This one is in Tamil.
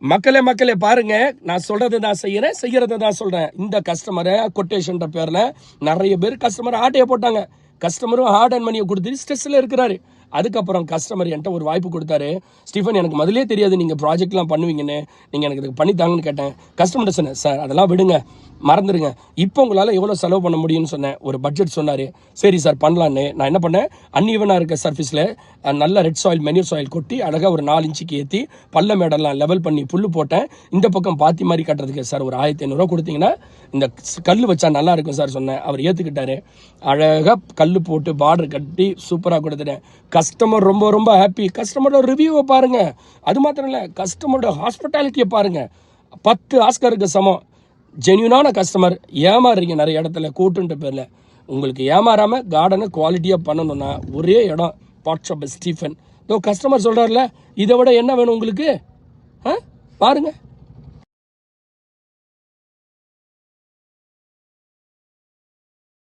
மக்களே பாருங்க, நான் சொல்றது தான் செய்யறேன், செய்யறதை தான் சொல்றேன். இந்த கஸ்டமரை கொட்டேஷன் பேர்ல நிறைய பேர் கஸ்டமர் ஆட்டையை போட்டாங்க. கஸ்டமரும் ஹார்ட் அண்ட் மணியை கொடுத்துட்டு ஸ்ட்ரெஸ்ல இருக்கிறாரு. அதுக்கப்புறம் கஸ்டமர் என்கிட்ட ஒரு வாய்ப்பு கொடுத்தாரு. ஸ்டீஃபன், எனக்கு முதலே தெரியாது நீங்கள் ப்ராஜெக்ட்லாம் பண்ணுவீங்கன்னு, நீங்கள் எனக்கு இதுக்கு பண்ணித்தாங்கன்னு கேட்டேன். கஸ்டமர்கிட்ட சொன்னேன், சார் அதெல்லாம் விடுங்க, மறந்துடுங்க, இப்போ உங்களால் எவ்வளோ செலவு பண்ண முடியும்னு சொன்னேன். ஒரு பட்ஜெட் சொன்னார். சரி சார் பண்ணலான்னு நான் என்ன பண்ணேன், அன்இவனாக இருக்க சர்ஃபேஸில் நல்ல ரெட் சாயில் மெனியூர் சாயில் கொட்டி அழகாக ஒரு 4 இன்ச்சுக்கு ஏற்றி பல்ல மேடெல்லாம் லெவல் பண்ணி புல்லு போட்டேன். இந்த பக்கம் பாத்தி மாதிரி கட்டுறதுக்கு சார் ஒரு 1500 கொடுத்தீங்கன்னா இந்த கல் வச்சா நல்லா இருக்கும் சார் சொன்னேன். அவர் ஏற்றுக்கிட்டாரு. அழகாக கல் போட்டு பார்டர் கட்டி சூப்பராக கொடுத்துட்டேன். கஸ்டமர் ரொம்ப ஹாப்பி. கஸ்டமரோட ரிவ்யூவை பாருங்கள். அது மாத்திரம் இல்லை, கஸ்டமரோட ஹாஸ்பிட்டாலிட்டியை பாருங்கள். 10 ஆஸ்கருக்கு சமம். ஜென்யூனான கஸ்டமர். ஏமாறுறீங்க நிறைய இடத்துல கூட்டுன்ற பேரில். உங்களுக்கு ஏமாறாமல் கார்டனை குவாலிட்டியாக பண்ணணும்னா ஒரே இடம், பாட் ஷாப் ஸ்டீஃபன். இதோ கஸ்டமர் சொல்கிறார்ல, இதை விட என்ன வேணும் உங்களுக்கு? பாருங்கள்.